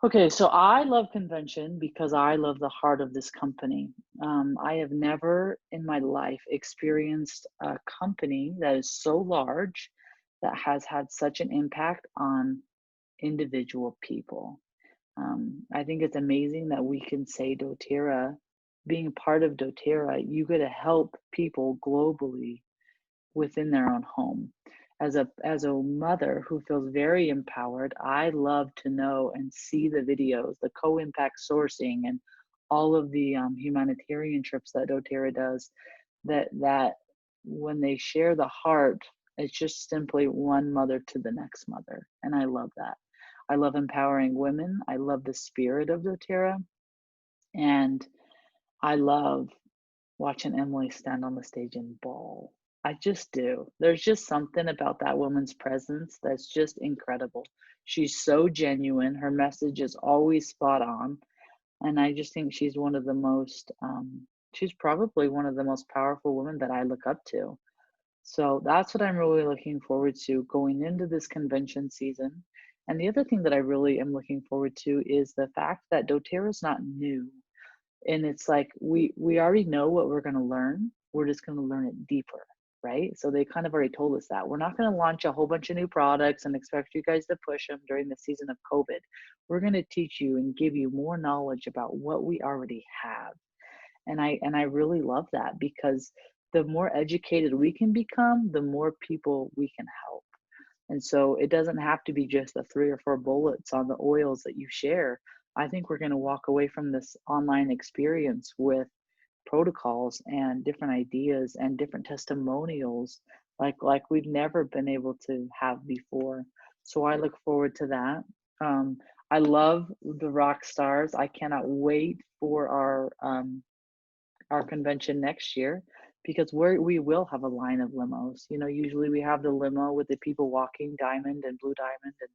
Okay, so I love convention because I love the heart of this company. I have never in my life experienced a company that is so large that has had such an impact on individual people. I think it's amazing that we can say doTERRA, being part of doTERRA, you get to help people globally within their own home. As a mother who feels very empowered, I love to know and see the videos, the co-impact sourcing, and all of the humanitarian trips that doTERRA does. That when they share the heart, it's just simply one mother to the next mother, and I love that. I love empowering women. I love the spirit of doTERRA, and I love watching Emily stand on the stage and bawl. I just do. There's just something about that woman's presence that's just incredible. She's so genuine. Her message is always spot on. And I just think she's probably one of the most powerful women that I look up to. So that's what I'm really looking forward to going into this convention season. And the other thing that I really am looking forward to is the fact that doTERRA is not new, and it's like we already know what we're going to learn. We're just going to learn it deeper, right? So they kind of already told us that we're not going to launch a whole bunch of new products and expect you guys to push them during the season of COVID. We're going to teach you and give you more knowledge about what we already have. And I really love that, because the more educated we can become, the more people we can help. And so it doesn't have to be just the 3 or 4 bullets on the oils that you share. I think we're going to walk away from this online experience with protocols and different ideas and different testimonials like we've never been able to have before. So I look forward to that. Um, I love the rock stars. I cannot wait for our convention next year, because we will have a line of limos. You know, usually we have the limo with the people walking diamond and blue diamond and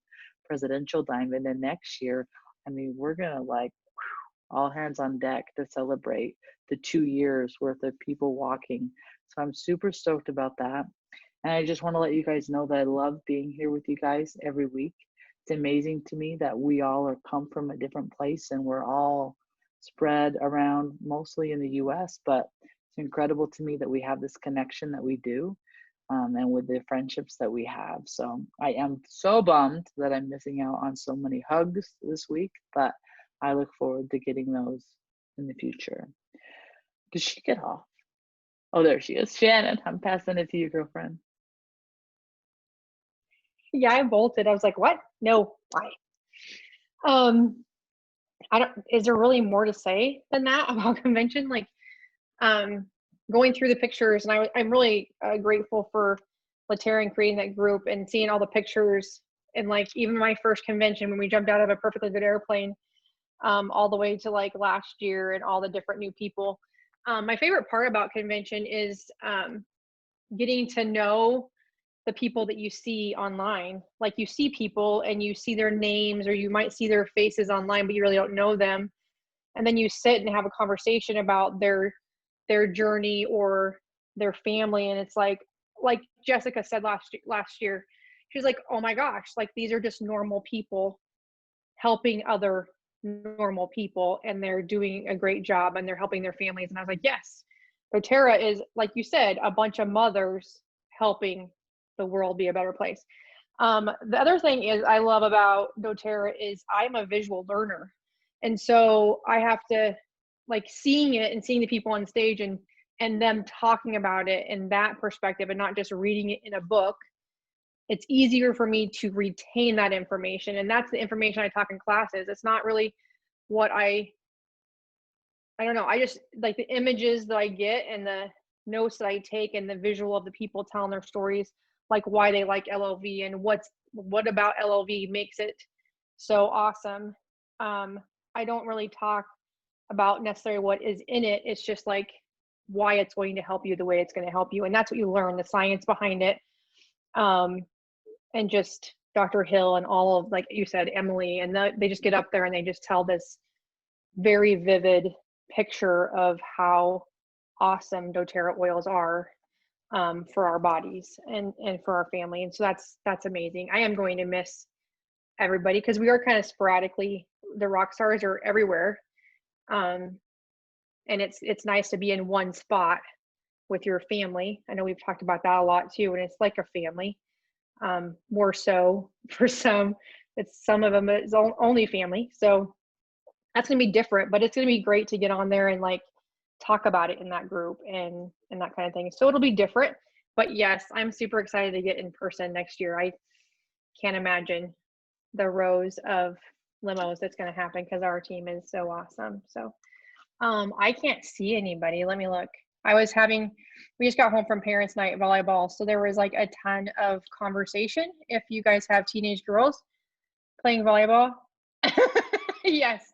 presidential diamond. And next year, I mean, we're gonna like all hands on deck to celebrate the 2 years worth of people walking. So I'm super stoked about that. And I just want to let you guys know that I love being here with you guys every week. It's amazing to me that we all are come from a different place and we're all spread around mostly in the US, but it's incredible to me that we have this connection that we do, and with the friendships that we have. So I am so bummed that I'm missing out on so many hugs this week, but I look forward to getting those in the future. Did she get off? Oh, there she is. Shannon, I'm passing it to you, girlfriend. Yeah, I bolted. I was like, what? No, why? Um, I don't, is there really more to say than that about convention? Like, um, going through the pictures, and I'm really grateful for Laterran creating that group and seeing all the pictures. And like, even my first convention when we jumped out of a perfectly good airplane, all the way to like last year and all the different new people. My favorite part about convention is getting to know the people that you see online. Like, you see people and you see their names, or you might see their faces online, but you really don't know them. And then you sit and have a conversation about their journey or their family. And it's like Jessica said last year, she's like, oh my gosh, like these are just normal people helping other normal people, and they're doing a great job and they're helping their families. And I was like, yes, doTERRA is, like you said, a bunch of mothers helping the world be a better place. The other thing is I love about doTERRA is I'm a visual learner. And so I have to, like, seeing it and seeing the people on stage and them talking about it in that perspective and not just reading it in a book, it's easier for me to retain that information. And that's the information I talk in classes. It's not really what I don't know. I just like the images that I get and the notes that I take and the visual of the people telling their stories, like why they like LLV and what about LLV makes it so awesome. I don't really talk about necessarily what is in it. It's just like why it's going to help you the way it's going to help you. And that's what you learn, the science behind it. And just Dr. Hill and all of, like you said, Emily, and they just get up there and they just tell this very vivid picture of how awesome doTERRA oils are, for our bodies and for our family. And so that's amazing. I am going to miss everybody because we are kind of sporadically the rock stars are everywhere. And it's nice to be in one spot with your family. I know we've talked about that a lot too, and it's like a family. More so for some, it's some of them it's only family. So that's gonna be different, but it's gonna be great to get on there and like talk about it in that group and that kind of thing. So it'll be different. But yes, I'm super excited to get in person next year. I can't imagine the rows of limos that's going to happen because our team is so awesome. So I can't see anybody. Let me look. We just got home from parents night volleyball, so there was like a ton of conversation. If you guys have teenage girls playing volleyball, yes,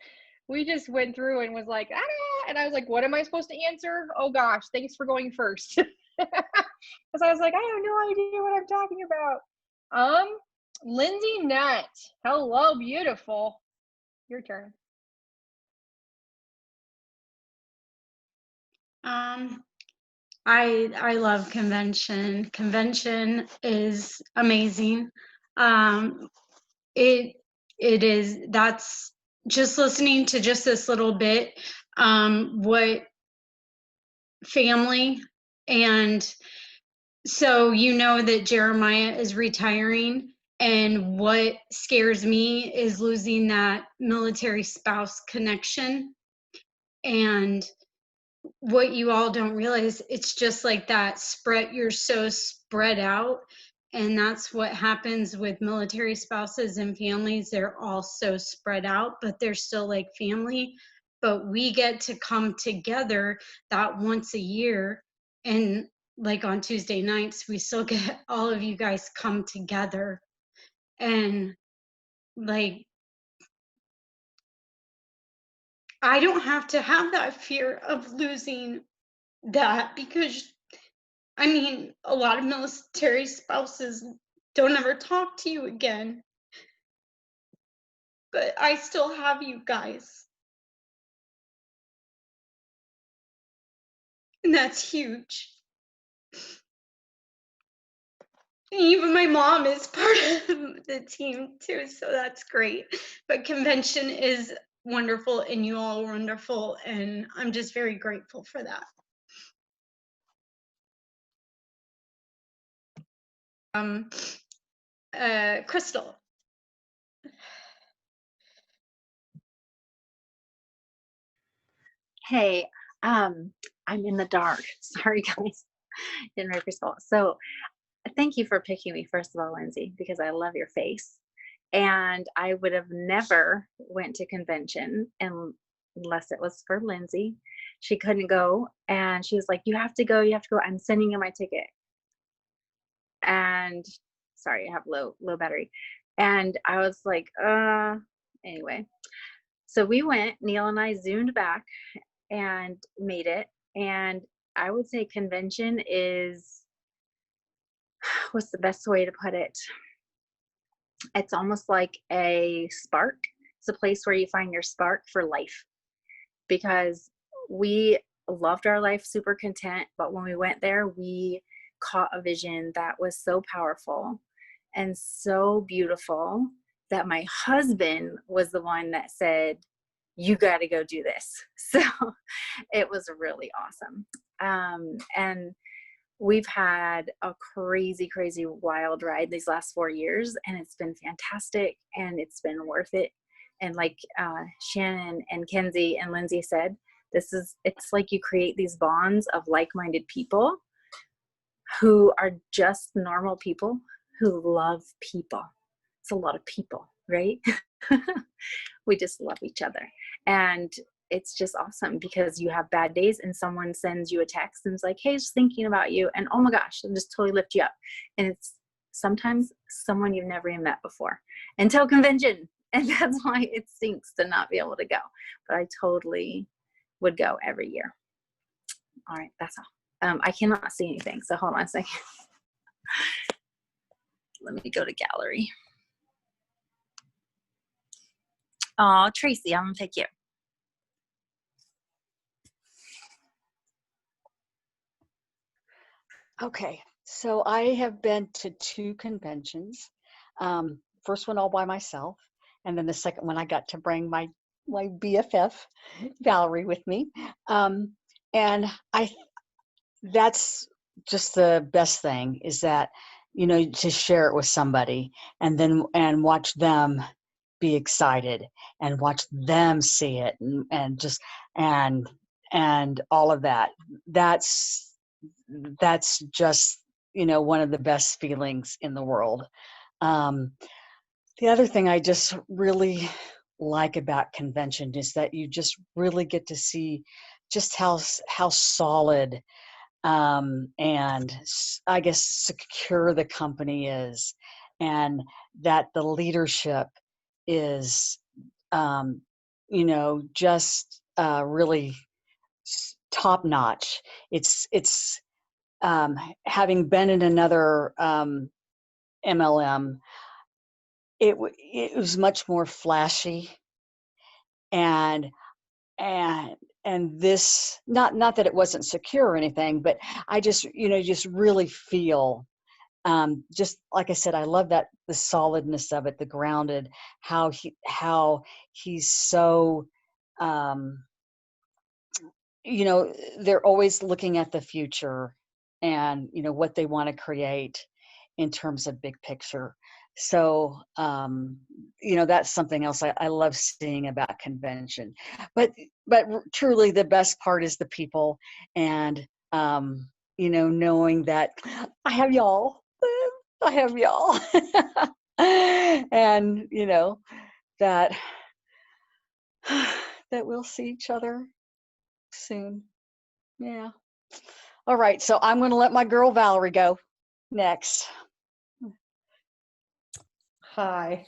we just went through and was like, ah, and I was like, what am I supposed to answer? Oh gosh, thanks for going first. Because I was like, I have no idea what I'm talking about. Lindsay Nutt, hello, beautiful. Your turn. I love convention. Convention is amazing. It is, that's just listening to just this little bit, what family, and so you know that Jeremiah is retiring, and what scares me is losing that military spouse connection. And what you all don't realize, it's just like that you're so spread out, and that's what happens with military spouses and families. They're all so spread out, but they're still like family. But we get to come together that once a year, and like on Tuesday nights we still get all of you guys come together, and like I don't have to have that fear of losing that, because I mean, a lot of military spouses don't ever talk to you again. But I still have you guys. And that's huge. And even my mom is part of the team too, so that's great. But convention is wonderful, and you all are wonderful, and I'm just very grateful for that. Crystal. Hey, I'm in the dark. Sorry, guys. Didn't know Crystal. So thank you for picking me, first of all, Lindsay, because I love your face. And I would have never went to convention unless it was for Lindsay. She couldn't go, and she was like, "You have to go. You have to go. I'm sending you my ticket." And sorry, I have low battery. And I was like, anyway. So we went. Neil and I zoomed back and made it. And I would say convention is, what's the best way to put it? It's almost like a spark. It's a place where you find your spark for life, because we loved our life, super content, but when we went there, we caught a vision that was so powerful and so beautiful that my husband was the one that said, "You got to go do this." So it was really awesome. And we've had a crazy, crazy wild ride these last 4 years, and it's been fantastic, and it's been worth it. And like Shannon and Kenzie and Lindsay said, it's like you create these bonds of like-minded people who are just normal people who love people. It's a lot of people, right? We just love each other. And it's just awesome, because you have bad days and someone sends you a text and is like, "Hey, just thinking about you." And oh my gosh, they'll just totally lift you up. And it's sometimes someone you've never even met before until convention. And that's why it stinks to not be able to go. But I totally would go every year. All right, that's all. I cannot see anything, so hold on a second. Let me go to gallery. Oh, Tracy, I'm gonna pick you. Okay, so I have been to 2 conventions. First one all by myself, And then the second one, I got to bring my BFF, Valerie, with me. And that's just the best thing, is that, you know, to share it with somebody and watch them be excited and watch them see it and just and all of that. That's just, you know, one of the best feelings in the world. The other thing I just really like about convention is that you just really get to see just how solid and I guess secure the company is, and that the leadership is, you know, just really top notch. It's having been in another MLM, it was much more flashy, and and this, not that it wasn't secure or anything, but I just, you know, just really feel, just like I said, I love that, the solidness of it, the grounded, how he's so, you know, they're always looking at the future and, you know, what they want to create in terms of big picture. So, you know, that's something else I love seeing about convention. But truly the best part is the people, and, you know, knowing that I have y'all. I have y'all. And, you know, that that we'll see each other soon. Yeah. All right. So I'm going to let my girl Valerie go next. Hi.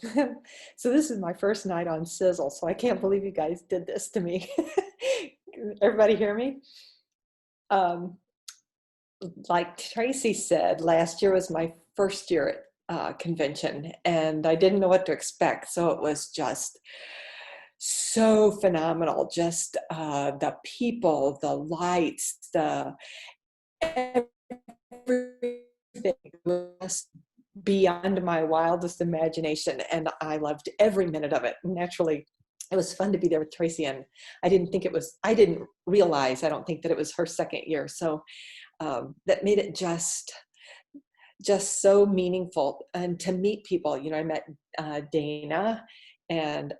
So this is my first night on Sizzle, so I can't believe you guys did this to me. Everybody hear me? Like Tracy said, last year was my first year at convention, and I didn't know what to expect. So it was just so phenomenal. Just the people, the lights, everything was beyond my wildest imagination, and I loved every minute of it. Naturally, it was fun to be there with Tracy, and I didn't realize, I don't think that it was her second year. So that made it just so meaningful, and to meet people. You know, I met Dana, and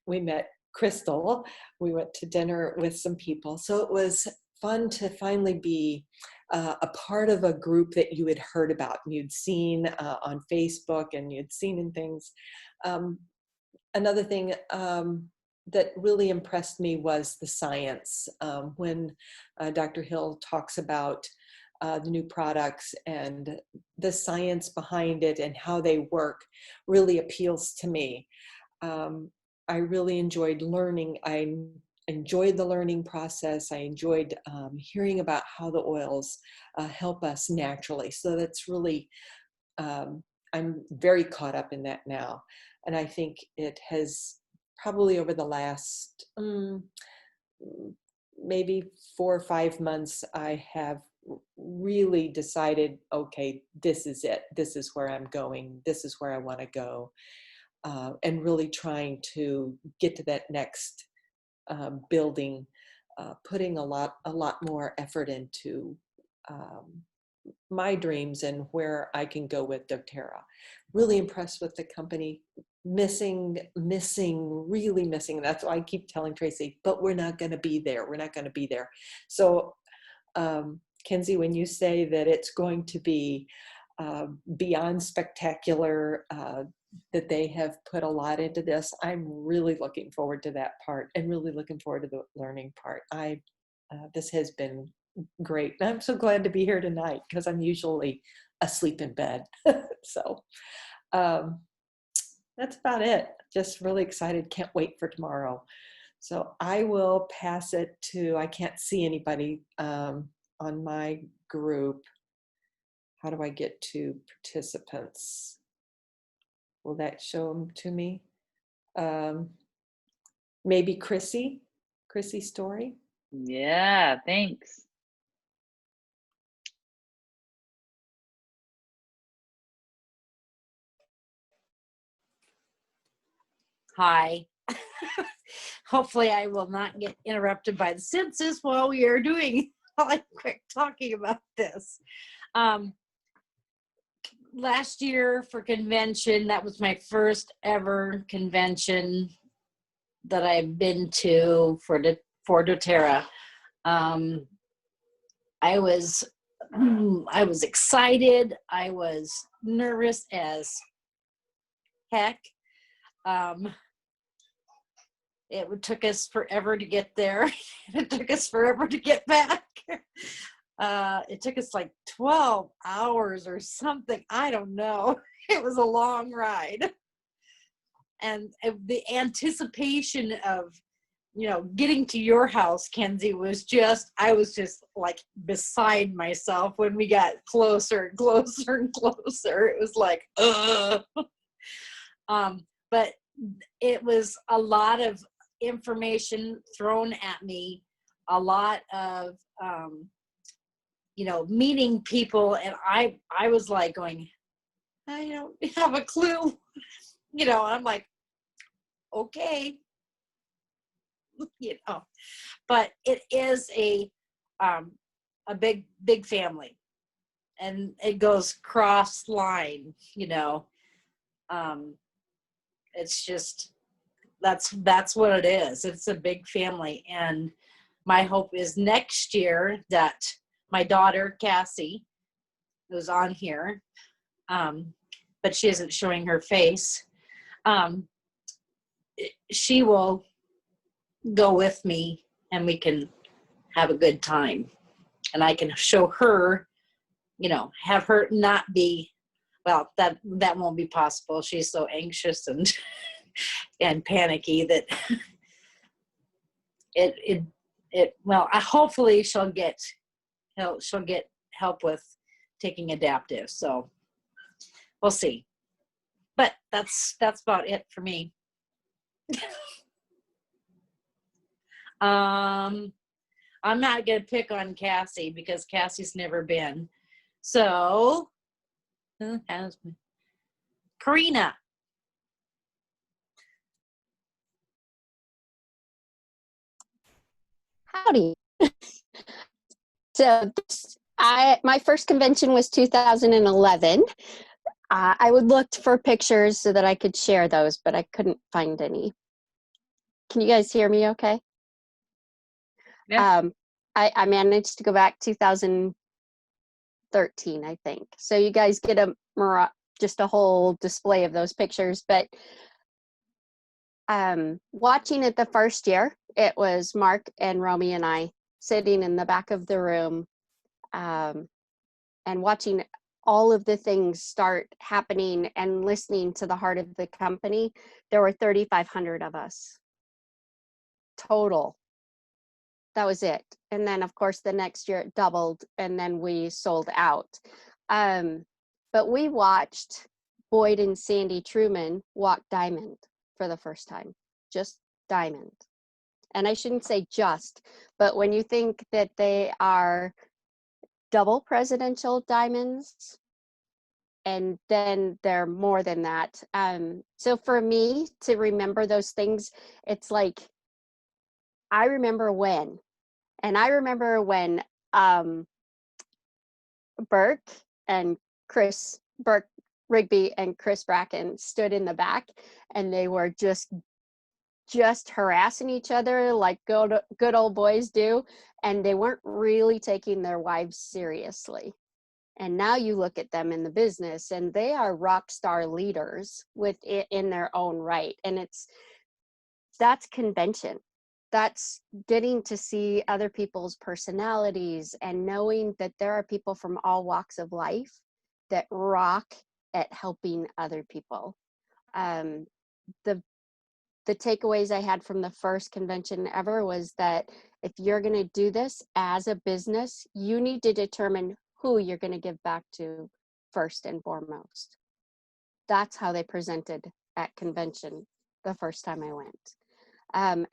we met Crystal. We went to dinner with some people. So it was fun to finally be a part of a group that you had heard about and you'd seen on Facebook and you'd seen in things. Another thing that really impressed me was the science. When Dr. Hill talks about the new products and the science behind it and how they work, really appeals to me. I really enjoyed learning. I enjoyed the learning process. I enjoyed hearing about how the oils help us naturally. So that's really, I'm very caught up in that now. And I think it has probably over the last maybe 4 or 5 months, I have really decided, okay, this is it. This is where I'm going. This is where I want to go. And really trying to get to that next building, putting a lot more effort into my dreams and where I can go with doTERRA. Really impressed with the company. Really missing. That's why I keep telling Tracy, but we're not going to be there. We're not going to be there. So, Kenzie, when you say that it's going to be beyond spectacular, that they have put a lot into this, I'm really looking forward to that part and really looking forward to the learning part. This has been great. I'm so glad to be here tonight because I'm usually asleep in bed. So that's about it. Just really excited. Can't wait for tomorrow. So I will pass it to, I can't see anybody on my group. How do I get to participants? Will that show them to me? Maybe Chrissy Story. Yeah, thanks. Hi. Hopefully I will not get interrupted by the census while we are doing quick talking about this. Last year for convention, that was my first ever convention that I've been to for doTERRA. I was excited. I was nervous as heck. It took us forever to get there. It took us forever to get back. It took us like 12 hours or something. I don't know. It was a long ride. And the anticipation of, getting to your house, Kenzie, I was just like beside myself when we got closer and closer and closer. It was like, ugh. But it was a lot of information thrown at me, a lot of, meeting people. And I was like going, I don't have a clue. I'm like, okay. But it is a big family, and it goes cross line. It's just that's what it is. It's a big family, and my hope is next year that my daughter Cassie, who's on here, but she isn't showing her face, she will go with me and we can have a good time, and I can show her, have her not be, well, that won't be possible. She's so anxious and and panicky that hopefully she'll get help with taking adaptive. So we'll see. But that's about it for me. I'm not gonna pick on Cassie because Cassie's never been. So who has me? Karina. Howdy. So my first convention was 2011. I would look for pictures so that I could share those, but I couldn't find any. Can you guys hear me okay? Yeah. I managed to go back 2013, I think. So you guys get just a whole display of those pictures. But watching it the first year, it was Mark and Romy and I sitting in the back of the room, and watching all of the things start happening and listening to the heart of the company. There were 3,500 of us total. That was it. And then of course the next year it doubled, and then we sold out. But we watched Boyd and Sandy Truman walk Diamond for the first time. Just Diamond. And I shouldn't say just, but when you think that they are double presidential diamonds, and then they're more than that. So for me to remember those things, it's like, I remember when Burke Rigby and Chris Bracken stood in the back, and they were just harassing each other like good old boys do, and they weren't really taking their wives seriously. And now you look at them in the business, and they are rock star leaders in their own right. And that's convention. That's getting to see other people's personalities and knowing that there are people from all walks of life that rock at helping other people. The takeaways I had from the first convention ever was that if you're going to do this as a business, you need to determine who you're going to give back to first and foremost. That's how they presented at convention the first time I went.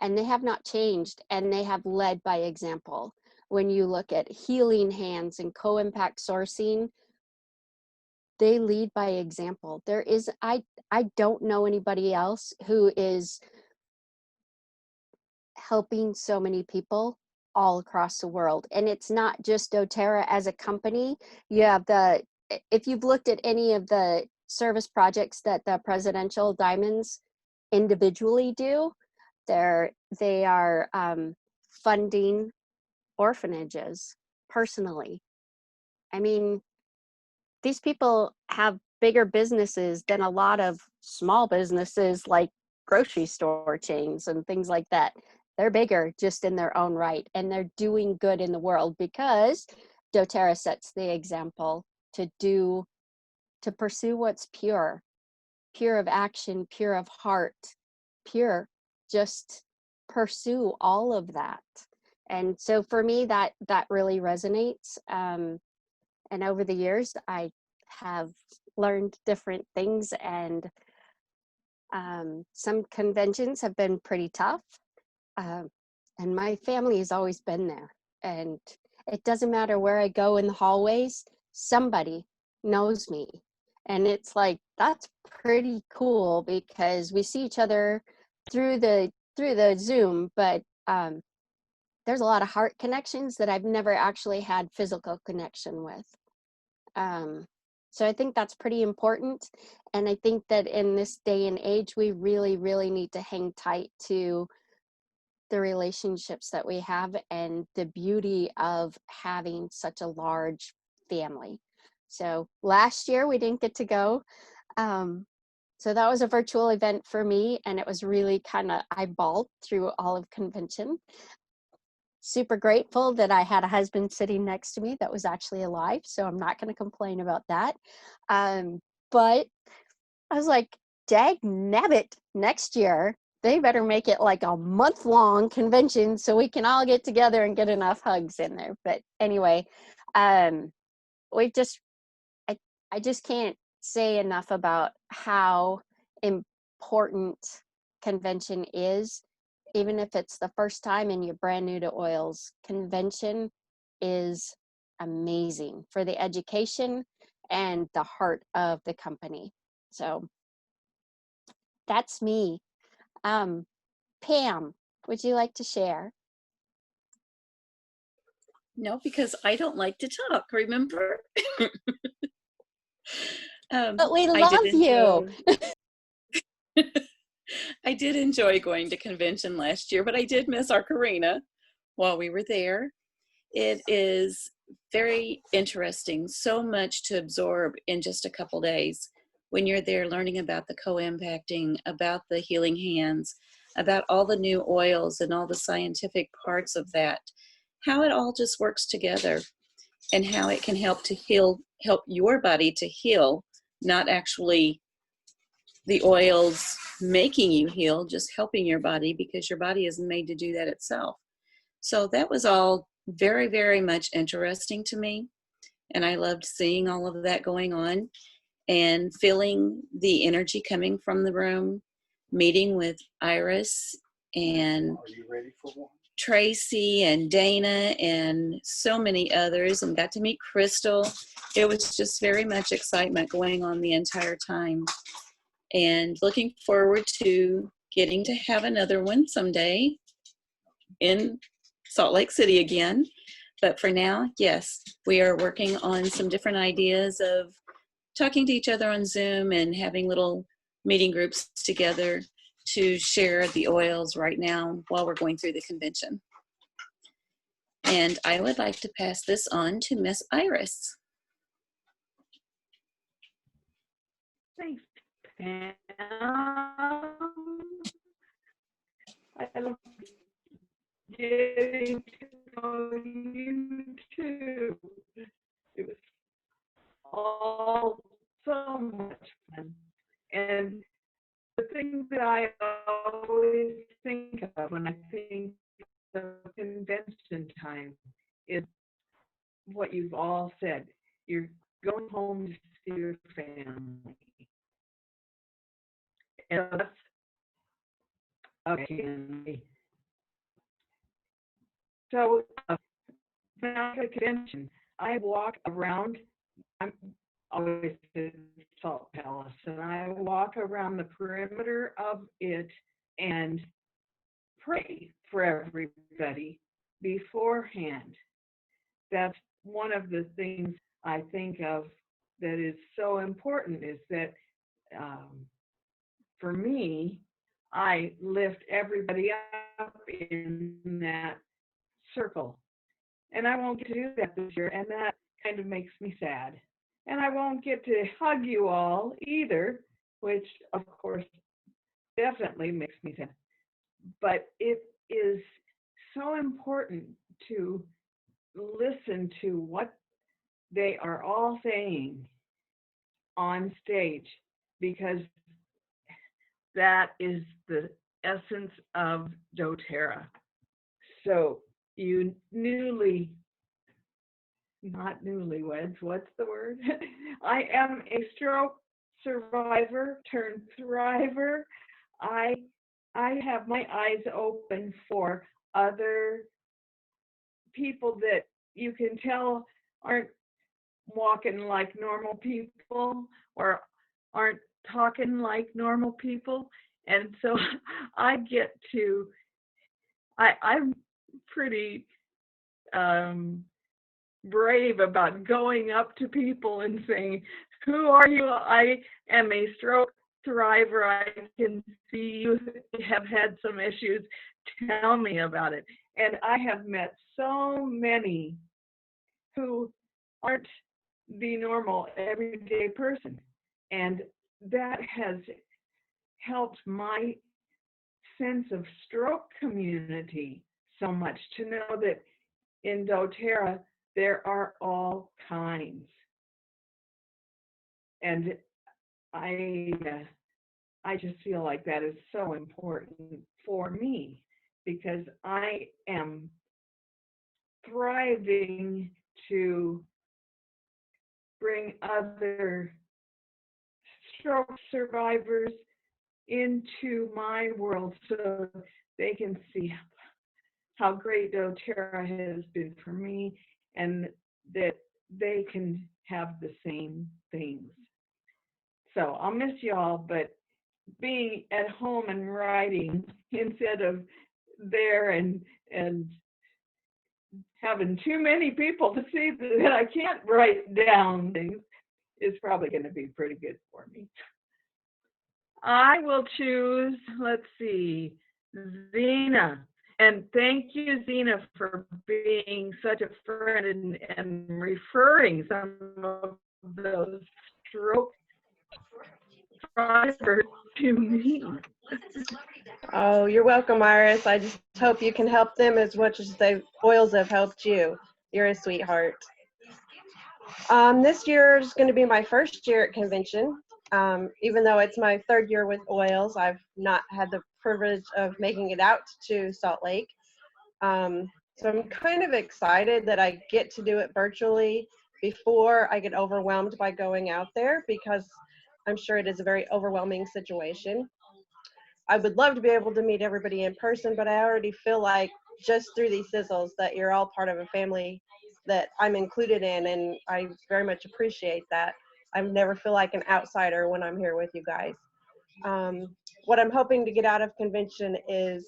And they have not changed, and they have led by example. When you look at Healing Hands and Co-Impact Sourcing, they lead by example. I don't know anybody else who is helping so many people all across the world. And it's not just doTERRA as a company. You have if you've looked at any of the service projects that the Presidential Diamonds individually do, they are funding orphanages personally. I mean, these people have bigger businesses than a lot of small businesses like grocery store chains and things like that. They're bigger just in their own right, and they're doing good in the world because doTERRA sets the example to pursue what's pure of action, pure of heart, pure. Just pursue all of that. And so for me, that really resonates. And over the years, I have learned different things, and some conventions have been pretty tough. And my family has always been there. And it doesn't matter where I go in the hallways, somebody knows me. And it's like, that's pretty cool because we see each other through the Zoom, but there's a lot of heart connections that I've never actually had physical connection with. So I think that's pretty important. And I think that in this day and age, we really, really need to hang tight to the relationships that we have and the beauty of having such a large family. So last year we didn't get to go. So that was a virtual event for me, and it was really kind of eyeballed through all of convention. Super grateful that I had a husband sitting next to me that was actually alive, so I'm not going to complain about that. But I was like, dag nabbit, next year they better make it like a month-long convention so we can all get together and get enough hugs in there. But anyway, we just I just can't say enough about how important convention is. Even if it's the first time and you're brand new to oils, convention is amazing for the education and the heart of the company. So that's me. Pam, would you like to share? No, because I don't like to talk, remember? But we I love did you. I did enjoy going to convention last year, but I did miss our Karina while we were there. It is very interesting, so much to absorb in just a couple days when you're there learning about the co-impacting, about the healing hands, about all the new oils and all the scientific parts of that, how it all just works together and how it can help your body to heal, not actually the oils making you heal, just helping your body because your body isn't made to do that itself. So that was all very, very much interesting to me. And I loved seeing all of that going on and feeling the energy coming from the room, meeting with Iris and Tracy and Dana and so many others, and got to meet Crystal. It was just very much excitement going on the entire time. And looking forward to getting to have another one someday in Salt Lake City again. But for now, yes, we are working on some different ideas of talking to each other on Zoom and having little meeting groups together to share the oils right now while we're going through the convention. And I would like to pass this on to Miss Iris. Thanks, Pam. I love getting to know you too. It was all so much fun. And the thing that I always think of when I think of convention time is what you've all said. You're going home to see your family. And that's okay. So, when I go to convention, I walk around. always to Salt Palace, and I walk around the perimeter of it and pray for everybody beforehand. That's one of the things I think of that is so important, is that for me, I lift everybody up in that circle. And I won't get to do that this year, and that kind of makes me sad. And I won't get to hug you all either, which of course definitely makes me sad. But it is so important to listen to what they are all saying on stage, because that is the essence of doTERRA. So you not newlyweds, what's the word? I am a stroke survivor turned thriver. I have my eyes open for other people that you can tell aren't walking like normal people or aren't talking like normal people. And so I get to, I'm pretty brave about going up to people and saying, who are you? I am a stroke thriver. I can see you have had some issues. Tell me about it. And I have met so many who aren't the normal everyday person. And that has helped my sense of stroke community so much, to know that in doTERRA there are all kinds. And I just feel like that is so important for me, because I am thriving to bring other stroke survivors into my world so they can see how great doTERRA has been for me, and that they can have the same things. So I'll miss y'all, but being at home and writing instead of there and having too many people to see that I can't write down things is probably going to be pretty good for me. I will choose, let's see, Zena. And thank you, Zena, for being such a friend and referring some of those stroke survivors to me. Oh, you're welcome, Iris. I just hope you can help them as much as the oils have helped you. You're a sweetheart. This year is going to be my first year at convention. Even though it's my third year with oils, I've not had the privilege of making it out to Salt Lake. So I'm kind of excited that I get to do it virtually before I get overwhelmed by going out there, because I'm sure it is a very overwhelming situation. I would love to be able to meet everybody in person, but I already feel like just through these sizzles that you're all part of a family that I'm included in, and I very much appreciate that. I never feel like an outsider when I'm here with you guys. What I'm hoping to get out of convention is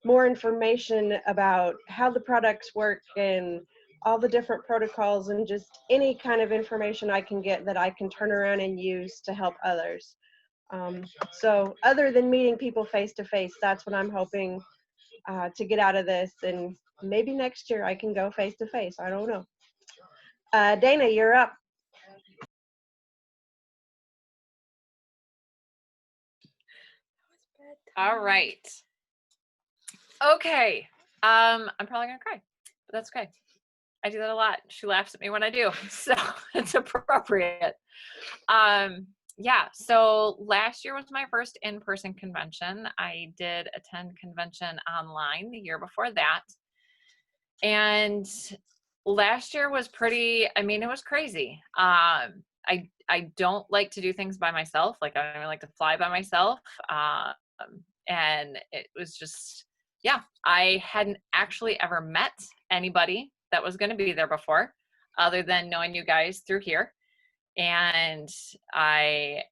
more information about how the products work and all the different protocols, and just any kind of information I can get that I can turn around and use to help others. So other than meeting people face to face, that's what I'm hoping to get out of this, and maybe next year I can go face to face. I don't know. Dana, you're up. All right. Okay. I'm probably gonna cry, but that's okay. I do that a lot. She laughs at me when I do, so it's appropriate. Yeah, so last year was my first in-person convention. I did attend convention online the year before that. And last year was pretty, I mean, it was crazy. I don't like to do things by myself. Like, I don't like to fly by myself. And it was just, yeah, I hadn't actually ever met anybody that was going to be there before, other than knowing you guys through here. And I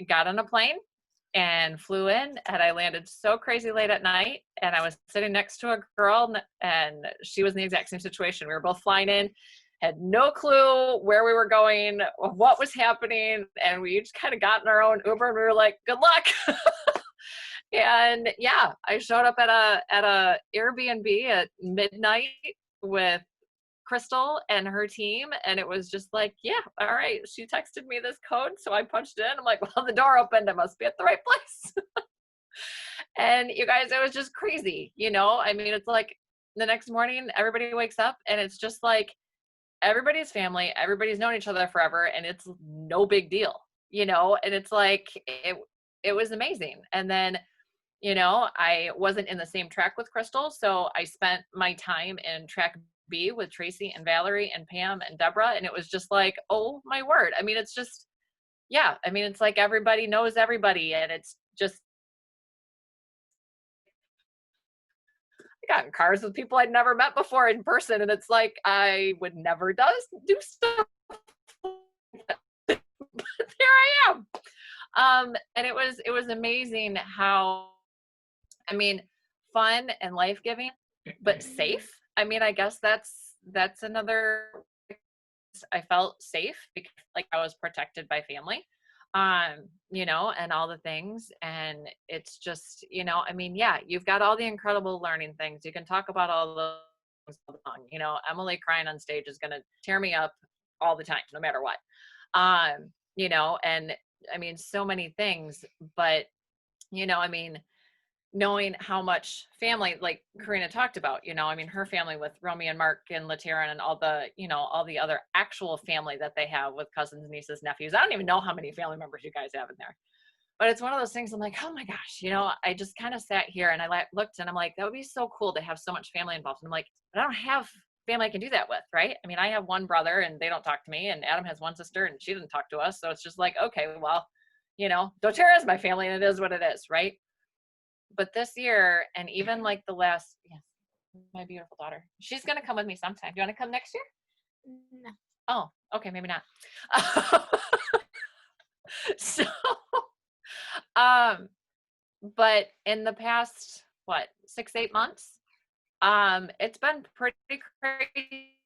got on a plane and flew in, and I landed so crazy late at night, and I was sitting next to a girl, and she was in the exact same situation. We were both flying in, had no clue where we were going, what was happening, and we each kind of got in our own Uber, and we were like, good luck. And yeah, I showed up at a Airbnb at midnight with Crystal and her team, and it was just like, yeah, all right. She texted me this code, so I punched it in. I'm like, well, the door opened. I must be at the right place. And you guys, it was just crazy, you know? I mean, it's like the next morning, everybody wakes up, and it's just like everybody's family, everybody's known each other forever, and it's no big deal, you know? And it's like, it was amazing. And then, you know, I wasn't in the same track with Crystal, so I spent my time in track B with Tracy and Valerie and Pam and Deborah, and it was just like, oh my word. I mean, it's just, yeah, I mean, it's like everybody knows everybody, and it's just, I got in cars with people I'd never met before in person, and it's like, I would never do stuff like that. But there I am. And it was amazing how, I mean, fun and life-giving, but safe. I mean, I guess that's another, I felt safe because like I was protected by family, you know, and all the things. And it's just, you know, I mean, yeah, you've got all the incredible learning things. You can talk about all those things all along. You know, Emily crying on stage is going to tear me up all the time, no matter what. You know, and I mean, so many things, but, you know, I mean, knowing how much family, like Karina talked about, you know, I mean, her family with Romy and Mark and Lateran and all the, you know, all the other actual family that they have with cousins, nieces, nephews. I don't even know how many family members you guys have in there, but it's one of those things. I'm like, oh my gosh, you know, I just kind of sat here and I looked and I'm like, that would be so cool to have so much family involved. And I'm like, but I don't have family I can do that with, right? I mean, I have one brother and they don't talk to me, and Adam has one sister and she didn't talk to us. So it's just like, okay, well, you know, doTERRA is my family and it is what it is, right? But this year, and even like the last, yes, my beautiful daughter, she's going to come with me sometime. Do you want to come next year? No. Oh, okay, maybe not. So, but in the past, what, 6-8 months, it's been pretty crazy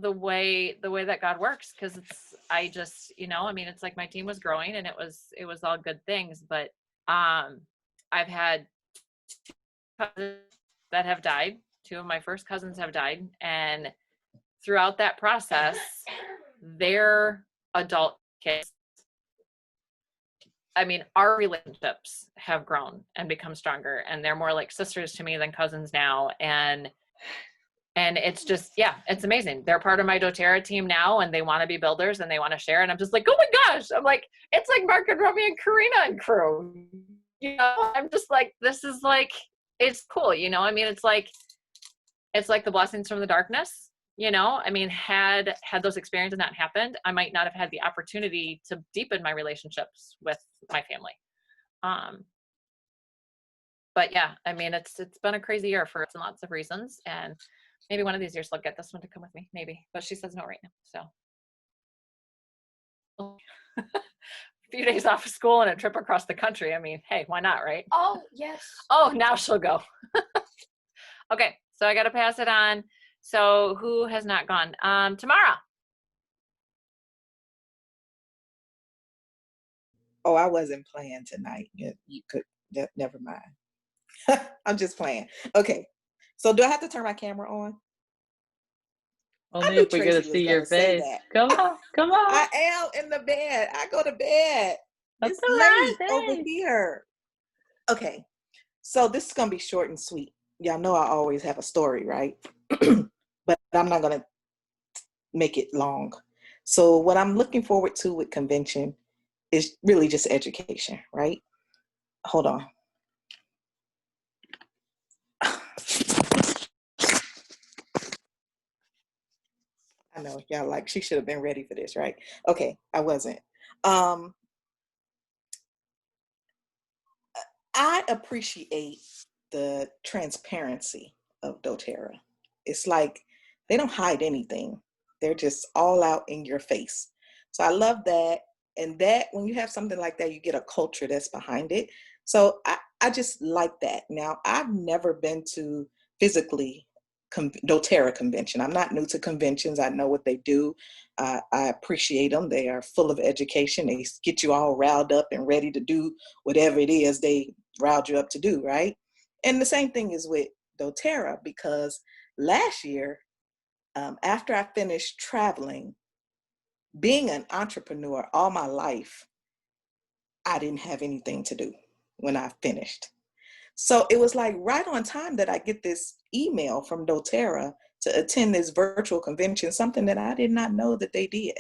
the way that God works, because I just, you know, I mean, it's like my team was growing and it was all good things, but I've had 2 cousins that have died. 2 of my first cousins have died, and throughout that process, their adult kids, I mean, our relationships have grown and become stronger, and they're more like sisters to me than cousins now. And it's just, yeah, it's amazing. They're part of my doTERRA team now, and they want to be builders and they want to share. And I'm just like, oh my gosh, I'm like, it's like Mark and Romy and Karina and crew. You know, I'm just like, this is like, it's cool. You know, I mean, it's like the blessings from the darkness, you know, I mean, had those experiences not happened, I might not have had the opportunity to deepen my relationships with my family. But yeah, I mean, it's been a crazy year for lots of reasons, and maybe one of these years I'll get this one to come with me, maybe, but she says no right now. So a few days off of school and a trip across the country. I mean, hey, why not, right? Oh, yes. Oh, now she'll go. Okay, so I got to pass it on. So who has not gone? Tamara. Oh, I wasn't playing tonight. You could, never mind. I'm just playing. Okay, so do I have to turn my camera on? Only if we get to see your face. Come on, come on. I am in the bed. I go to bed. That's It's all right, late over here. Okay, so this is gonna be short and sweet. Y'all know I always have a story, right? But I'm not gonna make it long. So what I'm looking forward to with convention is really just education, right? Hold on. I know y'all like, she should have been ready for this, right? Okay, I wasn't. I appreciate the transparency of doTERRA. It's like they don't hide anything. They're just all out in your face. So I love that. And that when you have something like that, you get a culture that's behind it. So I just like that. Now, I've never been to physically doTERRA convention. I'm not new to conventions. I know what they do. I appreciate them. They are full of education. They get you all riled up and ready to do whatever it is they riled you up to do, right? And the same thing is with doTERRA, because last year, after I finished traveling, being an entrepreneur all my life, I didn't have anything to do when I finished. So it was like right on time that I get this email from doTERRA to attend this virtual convention, something that I did not know that they did.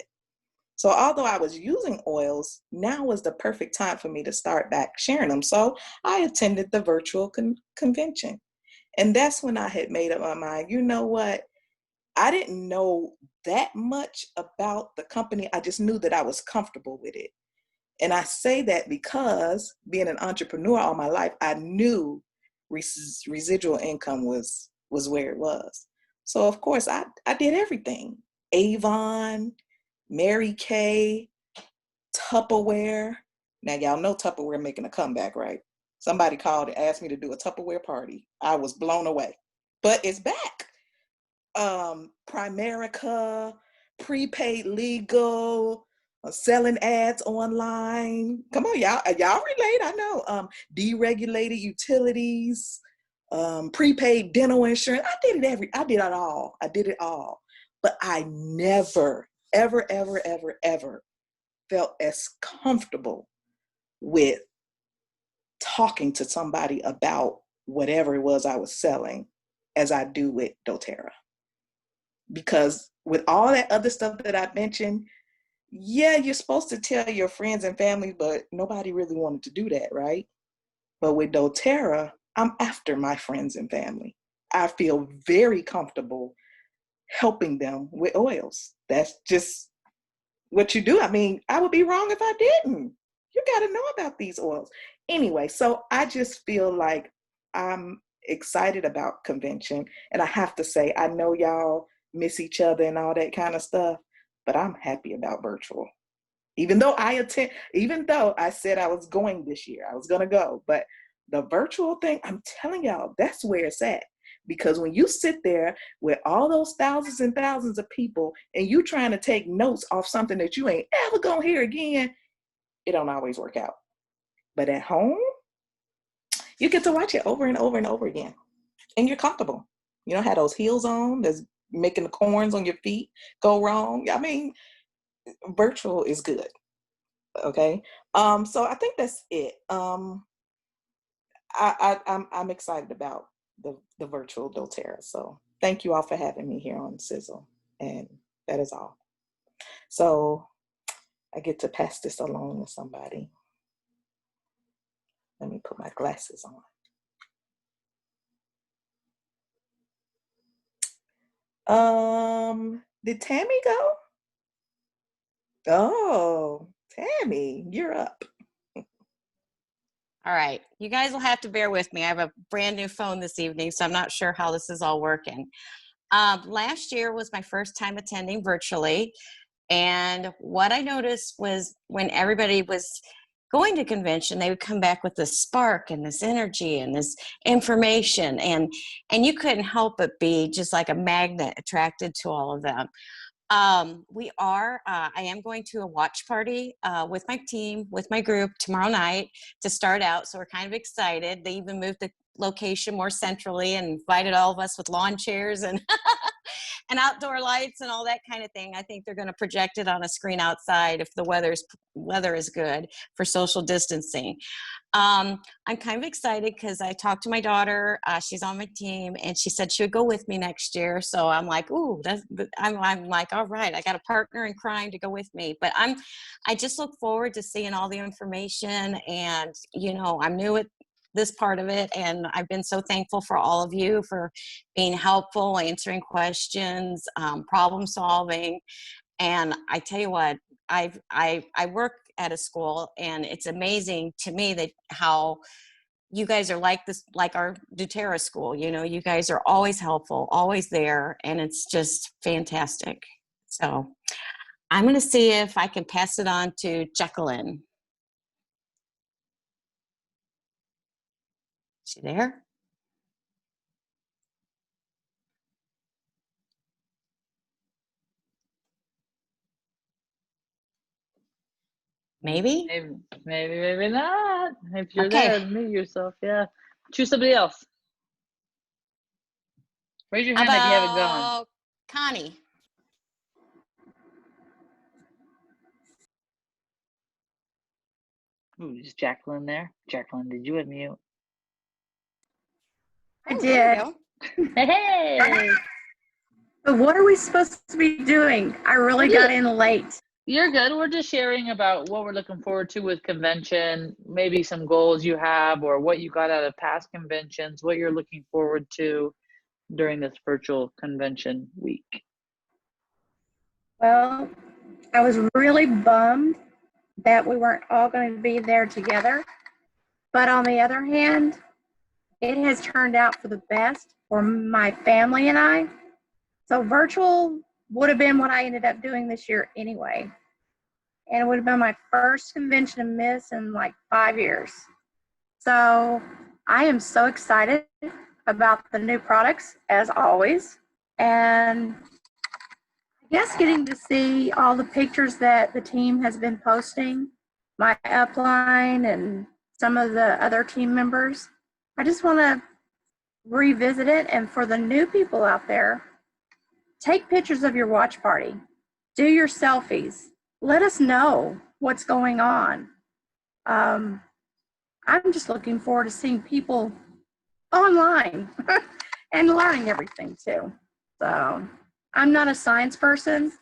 So although I was using oils, now was the perfect time for me to start back sharing them. So I attended the virtual convention. And that's when I had made up my mind, you know what? I didn't know that much about the company. I just knew that I was comfortable with it. And I say that because being an entrepreneur all my life, I knew residual income was where it was. So of course I did everything. Avon, Mary Kay, Tupperware. Now y'all know Tupperware making a comeback, right? Somebody called and asked me to do a Tupperware party. I was blown away, but it's back. Primerica, Prepaid Legal, selling ads online. Come on, y'all relate, I know. Deregulated utilities, prepaid dental insurance. I did it all. But I never, ever, ever, ever, ever felt as comfortable with talking to somebody about whatever it was I was selling as I do with doTERRA. Because with all that other stuff that I mentioned, yeah, you're supposed to tell your friends and family, but nobody really wanted to do that, right? But with doTERRA, I'm after my friends and family. I feel very comfortable helping them with oils. That's just what you do. I mean, I would be wrong if I didn't. You got to know about these oils. Anyway, so I just feel like I'm excited about convention. And I have to say, I know y'all miss each other and all that kind of stuff, but I'm happy about virtual. Even though I said I was going this year, I was going to go, but the virtual thing, I'm telling y'all, that's where it's at. Because when you sit there with all those thousands and thousands of people and you trying to take notes off something that you ain't ever gonna hear again, it don't always work out. But at home, you get to watch it over and over and over again. And you're comfortable. You don't have those heels on that's making the corns on your feet go wrong. I mean, virtual is good. Okay. So I think that's it. I'm excited about the virtual doTERRA. So thank you all for having me here on Sizzle. And that is all. So I get to pass this along to somebody. Let me put my glasses on. Did Tammy go? Oh, Tammy, you're up. All right, you guys will have to bear with me. I have a brand new phone this evening, so I'm not sure how this is all working. Last year was my first time attending virtually, and what I noticed was when everybody was going to convention, they would come back with this spark and this energy and this information, and you couldn't help but be just like a magnet attracted to all of them. I am going to a watch party with my team, with my group tomorrow night to start out. So we're kind of excited. They even moved the location more centrally and invited all of us with lawn chairs and and outdoor lights and all that kind of thing. I think they're going to project it on a screen outside if the weather is good for social distancing. I'm kind of excited because I talked to my daughter. She's on my team, and she said she would go with me next year. So I'm like, ooh, I'm like, all right, I got a partner in crime to go with me. But I just look forward to seeing all the information, and I'm new at this part of it, and I've been so thankful for all of you for being helpful, answering questions, problem solving. And I tell you what, I work at a school, and it's amazing to me that how you guys are like this, like our doTERRA school. You guys are always helpful, always there, and it's just fantastic. So I'm going to see if I can pass it on to Jacqueline. Is she there? Maybe? Maybe not. If you're Okay. there, mute yourself. Yeah. Choose somebody else. Raise your How hand if you haven't gone. about Connie? Ooh, is Jacqueline there? Jacqueline, did you unmute? I Oh, there we did. go. Hey! But what are we supposed to be doing? I really got in late. You're good. We're just sharing about what we're looking forward to with convention, maybe some goals you have or what you got out of past conventions, what you're looking forward to during this virtual convention week. Well, I was really bummed that we weren't all going to be there together. But on the other hand, it has turned out for the best for my family and I. So virtual would have been what I ended up doing this year anyway. And it would have been my first convention to miss in like 5 years. So I am so excited about the new products as always. And I guess getting to see all the pictures that the team has been posting, my upline and some of the other team members. I just want to revisit it. And for the new people out there, take pictures of your watch party. Do your selfies. Let us know what's going on. I'm just looking forward to seeing people online and learning everything too. So I'm not a science person.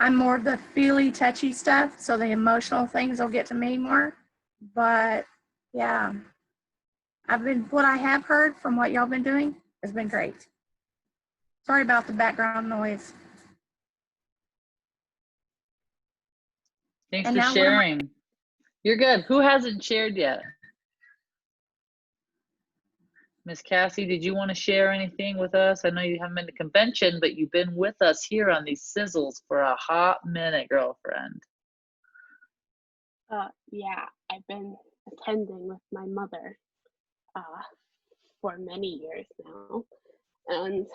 I'm more of the feely, touchy stuff. So the emotional things will get to me more. But yeah, what I have heard from what y'all been doing has been great. Sorry about the background noise. Thanks And for now what am I- sharing. You're good. Who hasn't shared yet? Miss Cassie, did you want to share anything with us? I know you haven't been to convention, but you've been with us here on these sizzles for a hot minute, girlfriend. Yeah, I've been attending with my mother for many years now. And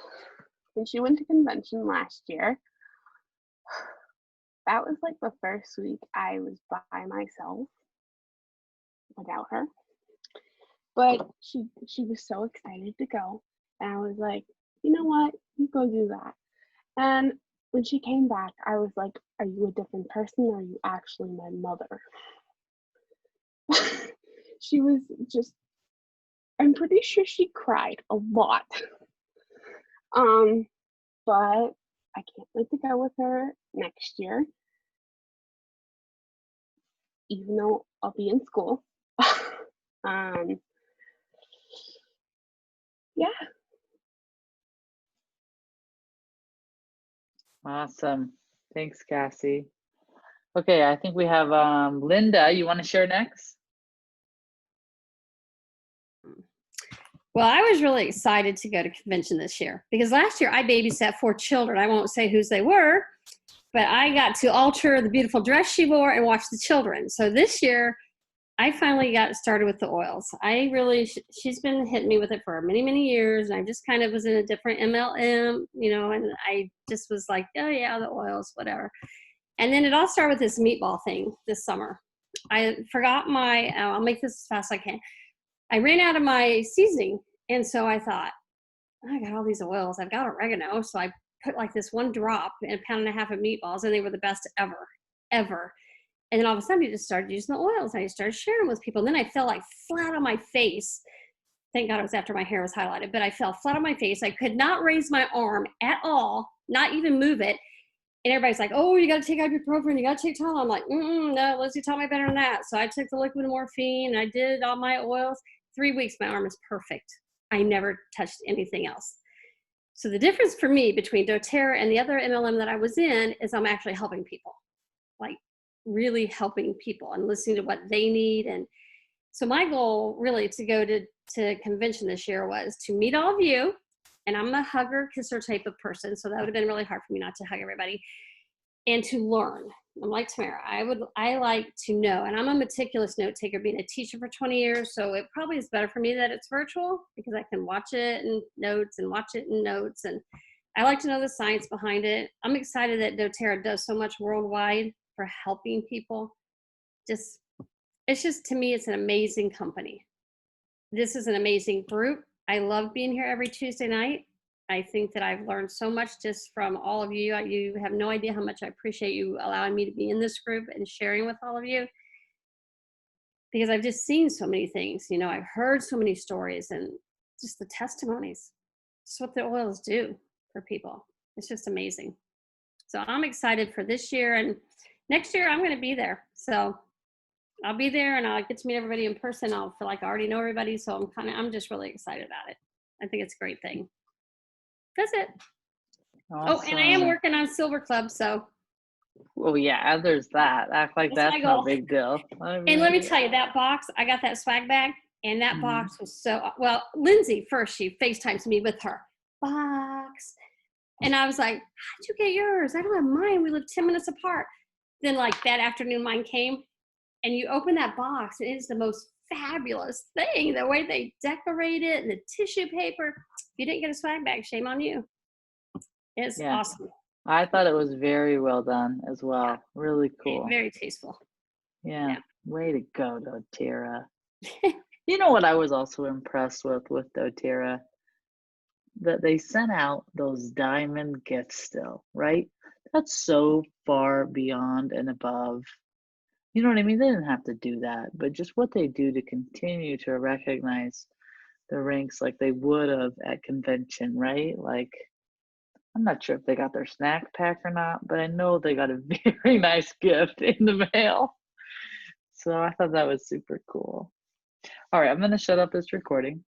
when she went to convention last year, that was like the first week I was by myself without her. But she was so excited to go. And I was like, you know what? You go do that. And when she came back, I was like, are you a different person or are you actually my mother? She was just, I'm pretty sure she cried a lot. But I can't wait to go with her next year, even though I'll be in school. Yeah. Awesome. Thanks, Cassie. Okay, I think we have Linda. You want to share next? Well, I was really excited to go to convention this year because last year I babysat 4 children. I won't say whose they were, but I got to alter the beautiful dress she wore and watch the children. So this year I finally got started with the oils. I really, she's been hitting me with it for many, many years. And I just kind of was in a different MLM, you know, and I just was like, oh yeah, the oils, whatever. And then it all started with this meatball thing this summer. I forgot my, I'll make this as fast as I can. I ran out of my seasoning. And so I thought, I got all these oils. I've got oregano. So I put like this 1 drop in a 1.5 pounds of meatballs, and they were the best ever, ever. And then all of a sudden, I just started using the oils. And I started sharing them with people. And then I fell like flat on my face. Thank God it was after my hair was highlighted, but I fell flat on my face. I could not raise my arm at all, not even move it. And everybody's like, oh, you got to take ibuprofen, you got to take Tylenol. I'm like, no, Lizzie taught me better than that. So I took the liquid morphine, and I did all my oils. 3 weeks, my arm is perfect. I never touched anything else. So the difference for me between doTERRA and the other MLM that I was in is I'm actually helping people, like really helping people and listening to what they need. And so my goal really to go to convention this year was to meet all of you. And I'm a hugger, kisser type of person. So that would have been really hard for me not to hug everybody. and to learn. I'm like Tamara. I like to know, and I'm a meticulous note taker, being a teacher for 20 years. So it probably is better for me that it's virtual because I can watch it in notes and watch it in notes. And I like to know the science behind it. I'm excited that doTERRA does so much worldwide for helping people. It's just, to me, it's an amazing company. This is an amazing group. I love being here every Tuesday night. I think that I've learned so much just from all of you. You have no idea how much I appreciate you allowing me to be in this group and sharing with all of you, because I've just seen so many things. You know, I've heard so many stories and just the testimonies. Just what the oils do for people. It's just amazing. So I'm excited for this year, and next year I'm going to be there. So I'll be there and I'll get to meet everybody in person. I'll feel like I already know everybody. So I'm just really excited about it. I think it's a great thing. That's it. Awesome. Oh, and I am working on Silver Club, so. Oh yeah, there's that. Act like that's no big deal. And let me tell you, that box, I got that swag bag, and that box was so, well, Lindsay first, she FaceTimes me with her box. And I was like, how'd you get yours? I don't have mine. We live 10 minutes apart. Then like that afternoon, mine came, and you open that box, and it is the most fabulous thing. The way they decorate it and the tissue paper. If you didn't get a swag bag, shame on you. It's awesome. I thought it was very well done as well. Really cool. Very tasteful. Yeah. Way to go, doTERRA. You know what I was also impressed with doTERRA? That they sent out those diamond gifts still, right? That's so far beyond and above. You know what I mean? They didn't have to do that, but just what they do to continue to recognize the ranks like they would have at convention, right? Like, I'm not sure if they got their snack pack or not, but I know they got a very nice gift in the mail. So I thought that was super cool. All right, I'm going to shut up this recording.